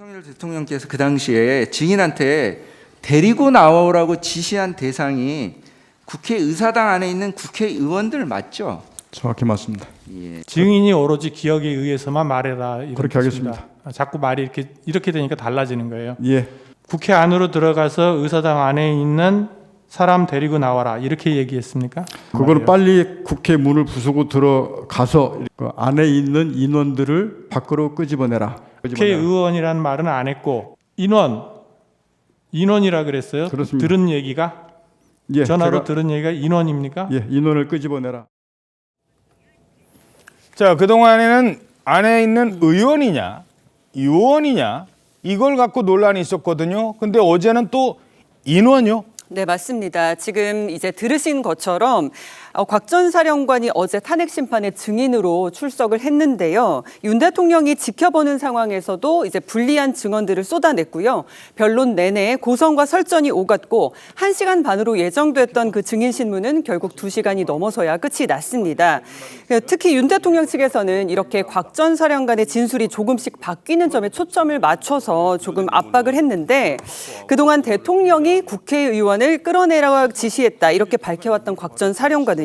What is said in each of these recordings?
윤석열 대통령께서 그 당시에 증인한테 데리고 나오라고 지시한 대상이 국회의사당 안에 있는 국회의원들 맞죠? 정확히 맞습니다. 예. 증인이 오로지 기억에 의해서만 말해라. 이런 그렇게 뜻입니다. 하겠습니다. 자꾸 말이 이렇게 되니까 달라지는 거예요. 예, 국회 안으로 들어가서 의사당 안에 있는 사람 데리고 나와라 이렇게 얘기했습니까? 그거는 빨리 국회 문을 부수고 들어가서 그 안에 있는 인원들을 밖으로 끄집어내라. 국회의원이라는 말은 안 했고 인원이라 그랬어요. 그렇습니다. 들은 얘기가 예, 전화로 들은 얘기가 인원입니까? 예, 인원을 끄집어내라. 자, 그동안에는 안에 있는 의원이냐 요원이냐 이걸 갖고 논란이 있었거든요. 근데 어제는 또 인원이요? 네, 맞습니다. 지금 이제 들으신 것처럼 곽 전 사령관이 어제 탄핵 심판의 증인으로 출석을 했는데요. 윤 대통령이 지켜보는 상황에서도 이제 불리한 증언들을 쏟아냈고요. 변론 내내 고성과 설전이 오갔고 1시간 반으로 예정됐던 그 증인 신문은 결국 2시간이 넘어서야 끝이 났습니다. 특히 윤 대통령 측에서는 이렇게 곽 전 사령관의 진술이 조금씩 바뀌는 점에 초점을 맞춰서 조금 압박을 했는데 그동안 대통령이 국회의원을 끌어내라고 지시했다 이렇게 밝혀왔던 곽 전 사령관은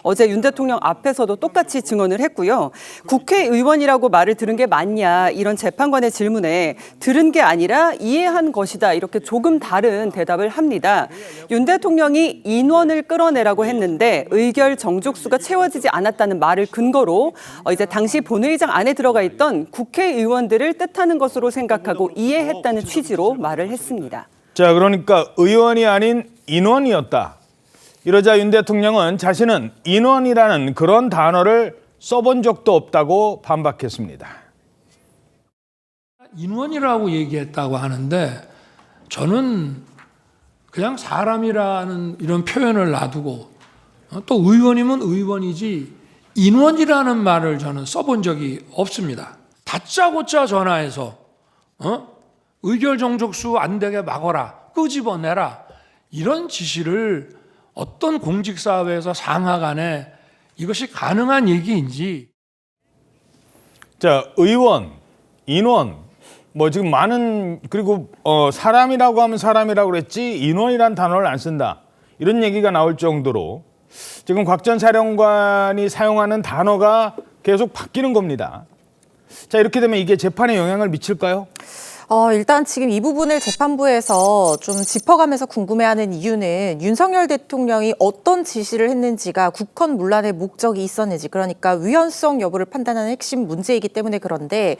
어제 윤 대통령 앞에서도 똑같이 증언을 했고요. 국회의원이라고 말을 들은 게 맞냐 이런 재판관의 질문에 들은 게 아니라 이해한 것이다 이렇게 조금 다른 대답을 합니다. 윤 대통령이 인원을 끌어내라고 했는데 의결 정족수가 채워지지 않았다는 말을 근거로 이제 당시 본회의장 안에 들어가 있던 국회의원들을 뜻하는 것으로 생각하고 이해했다는 취지로 말을 했습니다. 자, 그러니까 의원이 아닌 인원이었다. 이러자 윤 대통령은 자신은 인원이라는 그런 단어를 써본 적도 없다고 반박했습니다. 인원이라고 얘기했다고 하는데 저는 그냥 사람이라는 이런 표현을 놔두고 또 의원이면 의원이지 인원이라는 말을 저는 써본 적이 없습니다. 다짜고짜 전화해서 의결 정족수 안 되게 막아라, 끄집어내라 이런 지시를 어떤 공직사회에서 상하간에 이것이 가능한 얘기인지. 자, 의원, 인원, 뭐 지금 많은 그리고 사람이라고 하면 사람이라고 그랬지 인원이란 단어를 안 쓴다. 이런 얘기가 나올 정도로 지금 곽 전 사령관이 사용하는 단어가 계속 바뀌는 겁니다. 자, 이렇게 되면 이게 재판에 영향을 미칠까요? 일단 지금 이 부분을 재판부에서 좀 짚어가면서 궁금해하는 이유는 윤석열 대통령이 어떤 지시를 했는지가 국헌 문란의 목적이 있었는지, 그러니까 위헌성 여부를 판단하는 핵심 문제이기 때문에 그런데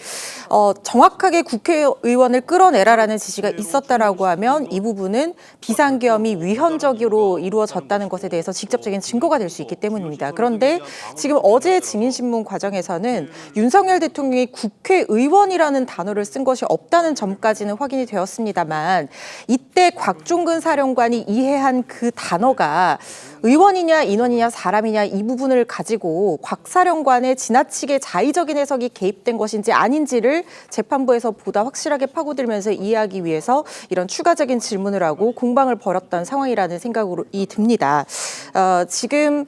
정확하게 국회의원을 끌어내라라는 지시가 있었다라고 하면 이 부분은 비상계엄이 위헌적으로 이루어졌다는 것에 대해서 직접적인 증거가 될 수 있기 때문입니다. 그런데 지금 어제 증인신문 과정에서는 윤석열 대통령이 국회의원이라는 단어를 쓴 것이 없다는 점까지는 확인이 되었습니다만 이때 곽종근 사령관이 이해한 그 단어가 의원이냐 인원이냐 사람이냐 이 부분을 가지고 곽 사령관의 지나치게 자의적인 해석이 개입된 것인지 아닌지를 재판부에서 보다 확실하게 파고들면서 이해하기 위해서 이런 추가적인 질문을 하고 공방을 벌였던 상황이라는 생각이 듭니다. 지금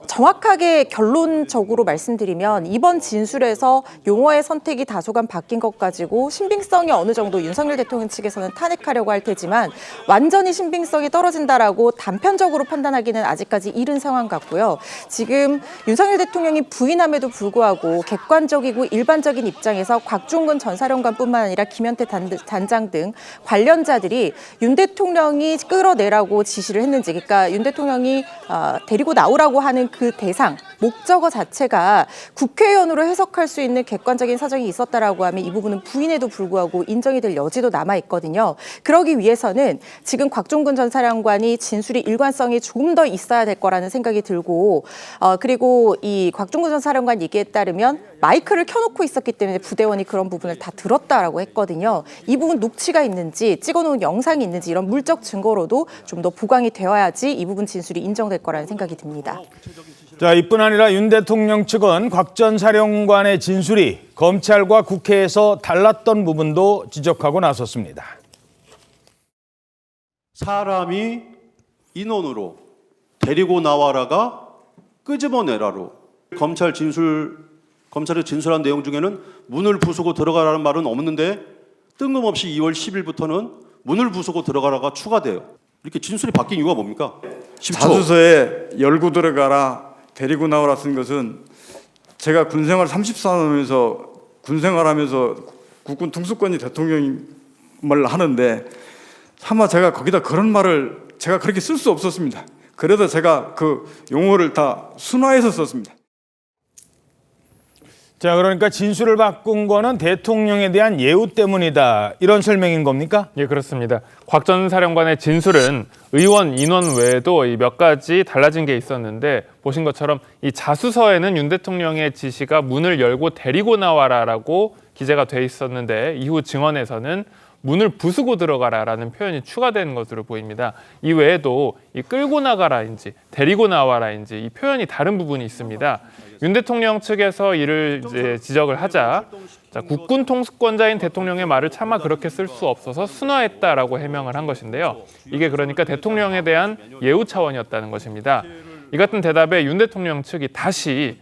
정확하게 결론적으로 말씀드리면 이번 진술에서 용어의 선택이 다소간 바뀐 것 가지고 신빙성이 어느 정도 윤석열 대통령 측에서는 탄핵하려고 할 테지만 완전히 신빙성이 떨어진다라고 단편적으로 판단하기는 아직까지 이른 상황 같고요. 지금 윤석열 대통령이 부인함에도 불구하고 객관적이고 일반적인 입장에서 곽종근 전 사령관뿐만 아니라 김현태 단장 등 관련자들이 윤 대통령이 끌어내라고 지시를 했는지, 그러니까 윤 대통령이 데리고 나오라고 하는 그 대상, 목적어 자체가 국회의원으로 해석할 수 있는 객관적인 사정이 있었다라고 하면 이 부분은 부인에도 불구하고 인정이 될 여지도 남아 있거든요. 그러기 위해서는 지금 곽종근 전 사령관이 진술이 일관성이 조금 더 있어야 될 거라는 생각이 들고 그리고 이 곽종근 전 사령관 얘기에 따르면 마이크를 켜놓고 있었기 때문에 부대원이 그런 부분을 다 들었다라고 했거든요. 이 부분 녹취가 있는지 찍어놓은 영상이 있는지 이런 물적 증거로도 좀 더 보강이 되어야지 이 부분 진술이 인정될 거라는 생각이 듭니다. 자, 이뿐 아니라 윤 대통령 측은 곽 전 사령관의 진술이 검찰과 국회에서 달랐던 부분도 지적하고 나섰습니다. 사람이 인원으로 데리고 나와라가 끄집어내라로 검찰이 진술한 내용 중에는 문을 부수고 들어가라는 말은 없는데 뜬금없이 2월 10일부터는 문을 부수고 들어가라가 추가돼요. 이렇게 진술이 바뀐 이유가 뭡니까? 10초. 자수서에 열고 들어가라, 데리고 나오라 쓴 것은 제가 군생활 34년하면서 군생활하면서 국군 통수권이 대통령을 하는데 차마 제가 거기다 그런 말을 제가 그렇게 쓸 수 없었습니다. 그래서 제가 그 용어를 다 순화해서 썼습니다. 자, 그러니까 진술을 바꾼 거는 대통령에 대한 예우 때문이다. 이런 설명인 겁니까? 예, 그렇습니다. 곽 전 사령관의 진술은 의원 인원 외에도 몇 가지 달라진 게 있었는데 보신 것처럼 이 자수서에는 윤 대통령의 지시가 문을 열고 데리고 나와라라고 기재가 돼 있었는데 이후 증언에서는 문을 부수고 들어가라라는 표현이 추가된 것으로 보입니다. 이 외에도 이 끌고 나가라인지 데리고 나와라인지 이 표현이 다른 부분이 있습니다. 윤 대통령 측에서 이를 이제 지적을 하자 국군 통수권자인 대통령의 말을 차마 그렇게 쓸 수 없어서 순화했다라고 해명을 한 것인데요. 이게 그러니까 대통령에 대한 예우 차원이었다는 것입니다. 이 같은 대답에 윤 대통령 측이 다시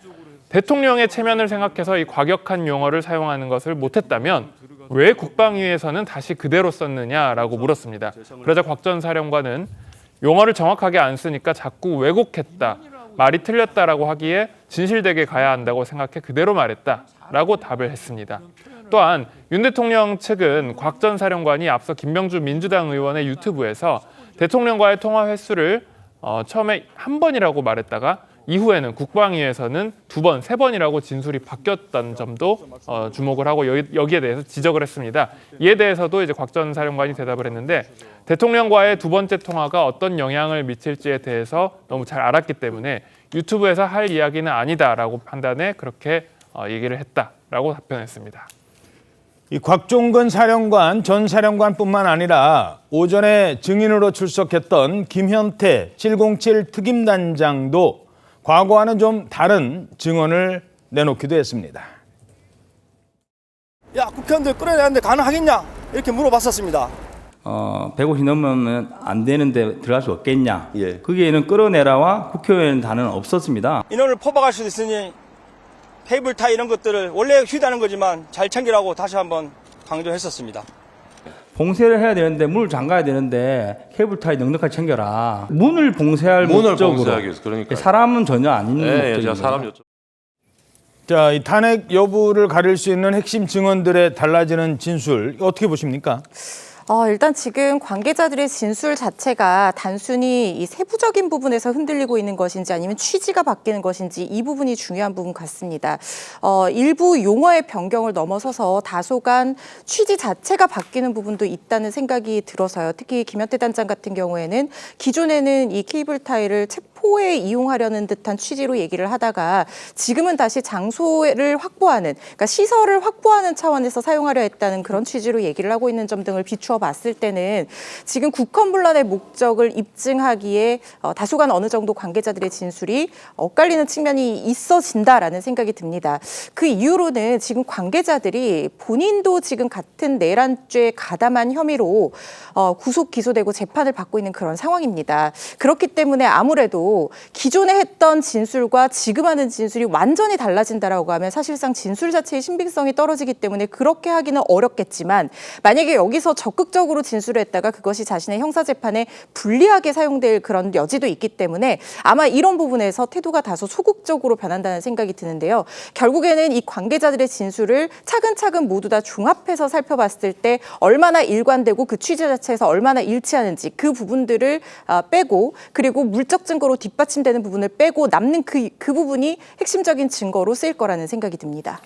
대통령의 체면을 생각해서 이 과격한 용어를 사용하는 것을 못했다면 왜 국방위에서는 다시 그대로 썼느냐라고 물었습니다. 그러자 곽 전 사령관은 용어를 정확하게 안 쓰니까 자꾸 왜곡했다, 말이 틀렸다라고 하기에 진실되게 가야 한다고 생각해 그대로 말했다라고 답을 했습니다. 또한 윤 대통령 측은 곽 전 사령관이 앞서 김병주 민주당 의원의 유튜브에서 대통령과의 통화 횟수를 처음에 한 번이라고 말했다가 이후에는 국방위에서는 2번, 3번이라고 진술이 바뀌었다는 점도 주목을 하고 여기에 대해서 지적을 했습니다. 이에 대해서도 이제 곽 전 사령관이 대답을 했는데 대통령과의 2번째 통화가 어떤 영향을 미칠지에 대해서 너무 잘 알았기 때문에 유튜브에서 할 이야기는 아니다라고 판단해 그렇게 얘기를 했다라고 답변했습니다. 이 곽종근 사령관, 전 사령관뿐만 아니라 오전에 증인으로 출석했던 김현태 707 특임단장도 과거와는 좀 다른 증언을 내놓기도 했습니다. 야, 국회의원들 끌어내는데 가능하겠냐? 이렇게 물어봤었습니다. 150 넘으면 안 되는데 들어갈 수 없겠냐? 예. 거기에는 끌어내라와 국회의원 단어는 없었습니다. 인원을 포박할 수도 있으니 테이블 타이 이런 것들을 원래 휴대하는 거지만 잘 챙기라고 다시 한번 강조했었습니다. 봉쇄를 해야 되는데 문을 잠가야 되는데 케이블타이 넉넉하게 챙겨라. 문을 봉쇄할 목적으로. 그러니까 사람은 전혀 아닌 목적입니다. 사람 여쭤. 자, 이 탄핵 여부를 가릴 수 있는 핵심 증언들의 달라지는 진술 어떻게 보십니까? 일단 지금 관계자들의 진술 자체가 단순히 이 세부적인 부분에서 흔들리고 있는 것인지 아니면 취지가 바뀌는 것인지 이 부분이 중요한 부분 같습니다. 일부 용어의 변경을 넘어서서 다소간 취지 자체가 바뀌는 부분도 있다는 생각이 들어서요. 특히 김현태 단장 같은 경우에는 기존에는 이 케이블 타이를 체포에 이용하려는 듯한 취지로 얘기를 하다가 지금은 다시 장소를 확보하는, 그러니까 시설을 확보하는 차원에서 사용하려 했다는 그런 취지로 얘기를 하고 있는 점 등을 비추어 봤을 때는 지금 국헌문란의 목적을 입증하기에 다소간 어느 정도 관계자들의 진술이 엇갈리는 측면이 있어진다라는 생각이 듭니다. 그 이유로는 지금 관계자들이 본인도 지금 같은 내란죄에 가담한 혐의로 구속 기소되고 재판을 받고 있는 그런 상황입니다. 그렇기 때문에 아무래도 기존에 했던 진술과 지금 하는 진술이 완전히 달라진다라고 하면 사실상 진술 자체의 신빙성이 떨어지기 때문에 그렇게 하기는 어렵겠지만 만약에 여기서 적극적으로 진술을 했다가 그것이 자신의 형사재판에 불리하게 사용될 그런 여지도 있기 때문에 아마 이런 부분에서 태도가 다소 소극적으로 변한다는 생각이 드는데요. 결국에는 이 관계자들의 진술을 차근차근 모두 다 종합해서 살펴봤을 때 얼마나 일관되고 그 취지 자체에서 얼마나 일치하는지 그 부분들을 빼고 그리고 물적 증거로 뒷받침되는 부분을 빼고 남는 그 부분이 핵심적인 증거로 쓰일 거라는 생각이 듭니다.